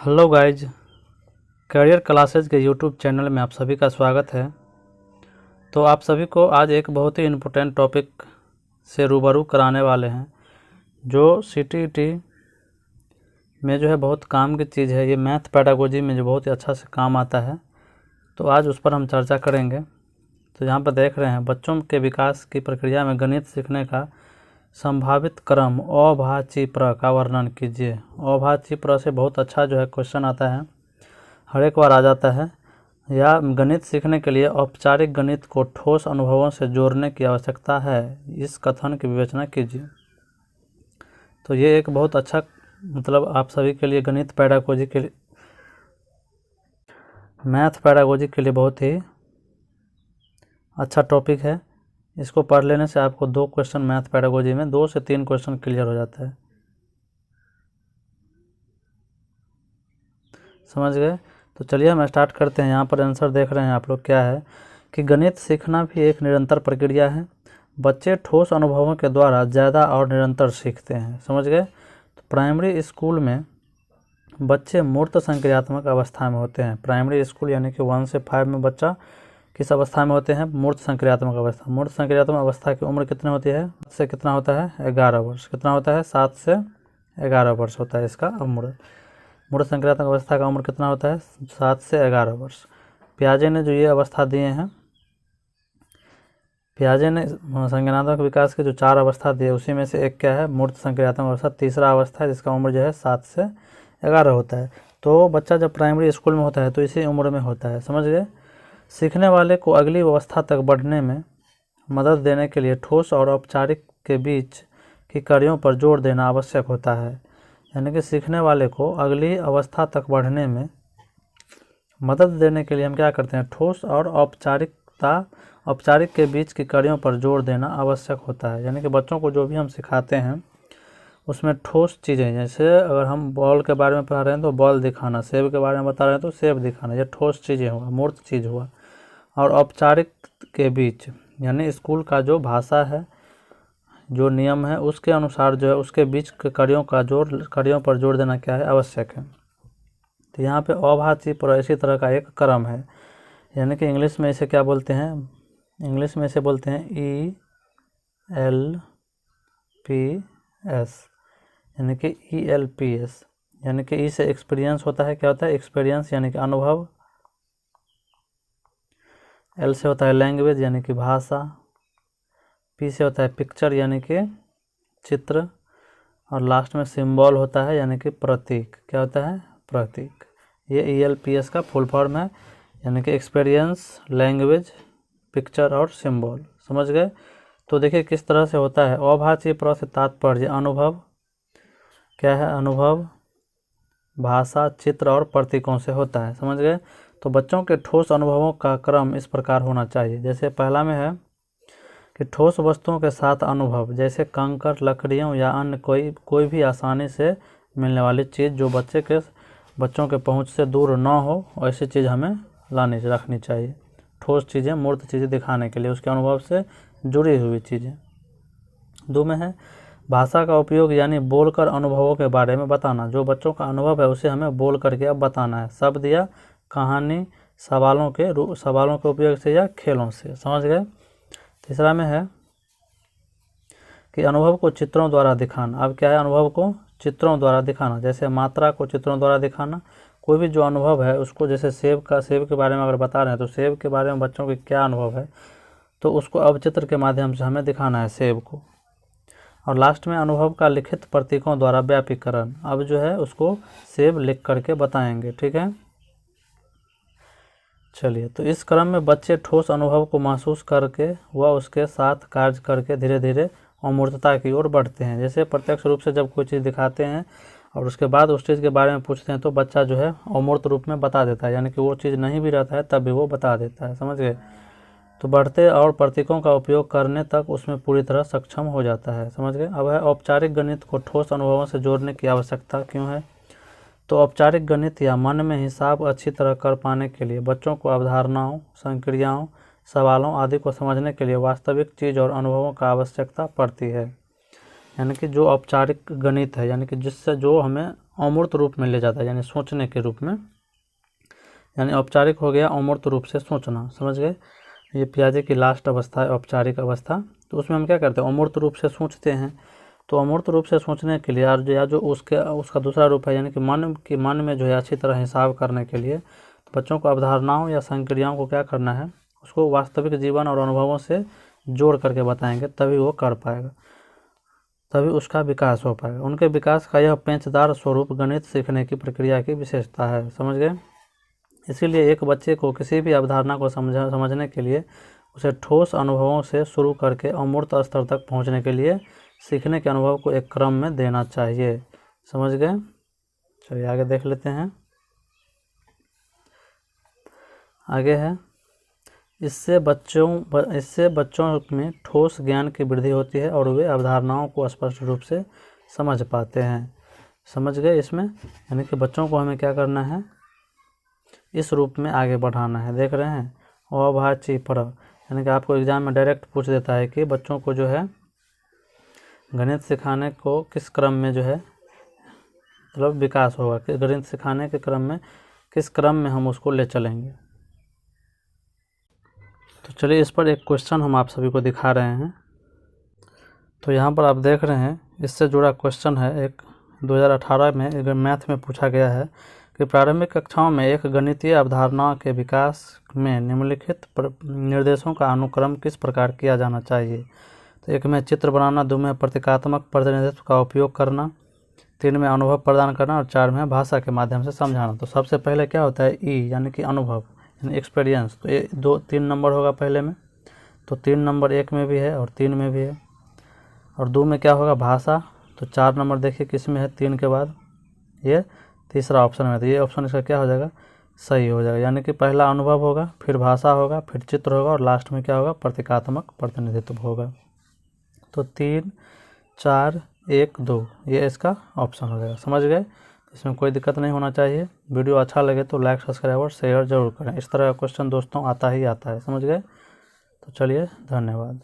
Hello guys, career classes के YouTube channel में आप सभी का स्वागत है। तो आप सभी को आज एक बहुत ही इम्पोर्टेंट टॉपिक से रूबरू कराने वाले हैं जो सीटीईटी में जो है बहुत काम की चीज़ है। ये मैथ पेडागोजी में जो बहुत ही अच्छा से काम आता है, तो आज उस पर हम चर्चा करेंगे। तो यहाँ पर देख रहे हैं, बच्चों के विकास की प्रक्रिया में गणित सीखने का संभावित क्रम अभाज्य प्र का वर्णन कीजिए। अभाज्य प्र से बहुत अच्छा जो है क्वेश्चन आता है, हर एक बार आ जाता है। या गणित सीखने के लिए औपचारिक गणित को ठोस अनुभवों से जोड़ने की आवश्यकता है, इस कथन की विवेचना कीजिए। तो ये एक बहुत अच्छा आप सभी के लिए गणित पेडागोजी के लिए, मैथ पेडागोजी के लिए बहुत ही अच्छा टॉपिक है। इसको पढ़ लेने से आपको 2 क्वेश्चन मैथ पेडागोजी में 2 से 3 क्वेश्चन क्लियर हो जाता है। समझ गए? तो चलिए हम स्टार्ट करते हैं। यहाँ पर आंसर देख रहे हैं आप लोग, क्या है कि गणित सीखना भी एक निरंतर प्रक्रिया है। बच्चे ठोस अनुभवों के द्वारा ज़्यादा और निरंतर सीखते हैं। समझ गए? तो प्राइमरी स्कूल में बच्चे मूर्त संक्रियात्मक अवस्था में होते हैं। प्राइमरी स्कूल यानी कि 1 से 5 में बच्चा किस अवस्था में होते हैं? मूर्त संक्रियात्मक अवस्था। मूर्त संक्रियात्मक अवस्था की उम्र कितनी होती है? से कितना होता है? 11 वर्ष। कितना होता है? 7 से 11 वर्ष होता है इसका उम्र। मूर्त संक्रियात्मक अवस्था का उम्र कितना होता है? 7 से 11 वर्ष। पियाजे ने जो ये अवस्था दिए हैं, पियाजे ने संज्ञानात्मक विकास के जो 4 अवस्था दिए, उसी में से एक क्या है? मूर्त संक्रियात्मक अवस्था। तीसरा अवस्था है जिसका उम्र जो है 7 से 11 होता है। तो बच्चा जब प्राइमरी स्कूल में होता है तो इसी उम्र में होता है। समझ गए? सीखने वाले को अगली अवस्था तक बढ़ने में मदद देने के लिए ठोस और औपचारिक के बीच की कड़ियों पर जोर देना आवश्यक होता है। यानी कि सीखने वाले को अगली अवस्था तक बढ़ने में मदद देने के लिए हम क्या करते हैं? ठोस और औपचारिक के बीच की कड़ियों पर जोर देना आवश्यक होता है। यानी कि बच्चों को जो भी हम सिखाते हैं उसमें ठोस चीज़ें, जैसे अगर हम बॉल के बारे में पढ़ा रहे हैं तो बॉल दिखाना, सेब के बारे में बता रहे हैं तो सेब दिखाना, ये ठोस चीज़ें हुआ, मूर्त चीज़ हुआ। और औपचारिक के बीच यानी स्कूल का जो भाषा है, जो नियम है, उसके अनुसार जो है उसके बीच के कड़ियों पर जोर देना क्या है? आवश्यक है। तो यहाँ पे अभाज्य प्र इसी तरह का एक क्रम है। यानी कि इंग्लिश में इसे क्या बोलते हैं? इंग्लिश में इसे बोलते हैं ELPS, यानी कि ELPS। यानी कि ई से एक्सपीरियंस होता है। क्या होता है? एक्सपीरियंस यानी कि अनुभव। एल से होता है लैंग्वेज यानी कि भाषा। पी से होता है पिक्चर यानी कि चित्र। और लास्ट में सिंबल होता है यानी कि प्रतीक। क्या होता है? प्रतीक। ये ELPS का फुल फॉर्म है, यानी कि एक्सपीरियंस, लैंग्वेज, पिक्चर और सिंबल। समझ गए? तो देखिए किस तरह से होता है। अभाज्य प्र से तात्पर्य अनुभव, क्या है? अनुभव, भाषा, चित्र और प्रतीकों से होता है। समझ गए? तो बच्चों के ठोस अनुभवों का क्रम इस प्रकार होना चाहिए। जैसे पहला में है कि ठोस वस्तुओं के साथ अनुभव, जैसे कंकड़, लकड़ियों या अन्य कोई भी आसानी से मिलने वाली चीज़ जो बच्चों के पहुंच से दूर ना हो, ऐसी चीज़ हमें रखनी चाहिए। ठोस चीज़ें, मूर्त चीज़ें दिखाने के लिए, उसके अनुभव से जुड़ी हुई चीज़ें। 2 में है भाषा का उपयोग, यानी बोलकर अनुभवों के बारे में बताना। जो बच्चों का अनुभव है उसे हमें बोल करके अब बताना है, शब्द या कहानी, सवालों के उपयोग से या खेलों से। समझ गए? तीसरा में है कि अनुभव को चित्रों द्वारा दिखाना। अब क्या है? अनुभव को चित्रों द्वारा दिखाना। जैसे मात्रा को चित्रों द्वारा दिखाना। कोई भी जो अनुभव है उसको, जैसे सेब के बारे में अगर बता रहे हैं तो सेब के बारे में बच्चों के क्या अनुभव है, तो उसको अब चित्र के माध्यम से हमें दिखाना है सेब को। और लास्ट में अनुभव का लिखित प्रतीकों द्वारा व्यापीकरण। अब जो है उसको सेब लिख करके बताएंगे। ठीक है? चलिए, तो इस क्रम में बच्चे ठोस अनुभव को महसूस करके व उसके साथ कार्य करके धीरे धीरे अमूर्तता की ओर बढ़ते हैं। जैसे प्रत्यक्ष रूप से जब कोई चीज़ दिखाते हैं और उसके बाद उस चीज़ के बारे में पूछते हैं तो बच्चा जो है अमूर्त रूप में बता देता है, यानी कि वो चीज़ नहीं भी रहता है तब भी वो बता देता है। समझ गए? तो बढ़ते और प्रतीकों का उपयोग करने तक उसमें पूरी तरह सक्षम हो जाता है। समझ गए? अब है औपचारिक गणित को ठोस अनुभवों से जोड़ने की आवश्यकता क्यों है। तो औपचारिक गणित या मन में हिसाब अच्छी तरह कर पाने के लिए बच्चों को अवधारणाओं, संक्रियाओं, सवालों आदि को समझने के लिए वास्तविक चीज़ और अनुभवों का आवश्यकता पड़ती है। यानी कि जो औपचारिक गणित है, यानी कि जिससे जो हमें अमूर्त रूप में ले जाता है, यानी सोचने के रूप में। यानी औपचारिक हो गया अमूर्त रूप से सोचना, समझ गए। ये पियाजे की लास्ट अवस्था है औपचारिक अवस्था। तो उसमें हम क्या करते हैं, अमूर्त रूप से सोचते हैं। तो अमूर्त रूप से सोचने के लिए या जो उसका दूसरा रूप है, यानी कि मन में जो है अच्छी तरह हिसाब करने के लिए तो बच्चों को अवधारणाओं या संक्रियाओं को क्या करना है, उसको वास्तविक जीवन और अनुभवों से जोड़ करके बताएंगे, तभी वो कर पाएगा, तभी उसका विकास हो पाएगा। उनके विकास का यह पेचदार स्वरूप गणित सीखने की प्रक्रिया की विशेषता है, समझ गए। इसीलिए एक बच्चे को किसी भी अवधारणा को समझने के लिए उसे ठोस अनुभवों से शुरू करके अमूर्त स्तर तक पहुंचने के लिए सीखने के अनुभव को एक क्रम में देना चाहिए, समझ गए। चलिए आगे देख लेते हैं। आगे है, इससे बच्चों में ठोस ज्ञान की वृद्धि होती है और वे अवधारणाओं को स्पष्ट रूप से समझ पाते हैं, समझ गए। इसमें यानी कि बच्चों को हमें क्या करना है, इस रूप में आगे बढ़ाना है। देख रहे हैं, अभाची पर, यानी कि आपको एग्जाम में डायरेक्ट पूछ देता है कि बच्चों को जो है गणित सिखाने को किस क्रम में जो है मतलब विकास होगा, कि गणित सिखाने के क्रम में किस क्रम में हम उसको ले चलेंगे। तो चलिए इस पर एक क्वेश्चन हम आप सभी को दिखा रहे हैं। तो यहाँ पर आप देख रहे हैं, इससे जुड़ा क्वेश्चन है, एक 2018 में एक मैथ में पूछा गया है कि प्रारंभिक कक्षाओं में एक गणितीय अवधारणा के विकास में निम्नलिखित निर्देशों का अनुक्रम किस प्रकार किया जाना चाहिए। तो एक में चित्र बनाना, दो में प्रतीकात्मक प्रतिनिधित्व का उपयोग करना, तीन में अनुभव प्रदान करना और चार में भाषा के माध्यम से समझाना। तो सबसे पहले क्या होता है, ई यानी कि अनुभव यानी एक्सपीरियंस। तो ये 2-3 नंबर होगा पहले में, तो 3 नंबर एक में भी है और 3 में भी है। और 2 में क्या होगा, भाषा। तो 4 नंबर देखिए किस में है, 3 के बाद ये तीसरा ऑप्शन में। तो ये ऑप्शन इसका क्या हो जाएगा, सही हो जाएगा। यानी कि पहला अनुभव होगा, फिर भाषा होगा, फिर चित्र होगा और लास्ट में क्या होगा, प्रतीकात्मक प्रतिनिधित्व होगा। तो 3, 4, 1, 2 ये इसका ऑप्शन हो जाएगा, समझ गए। इसमें कोई दिक्कत नहीं होना चाहिए। वीडियो अच्छा लगे तो लाइक, सब्सक्राइब और शेयर जरूर करें। इस तरह का क्वेश्चन दोस्तों आता ही आता है, समझ गए। तो चलिए, धन्यवाद।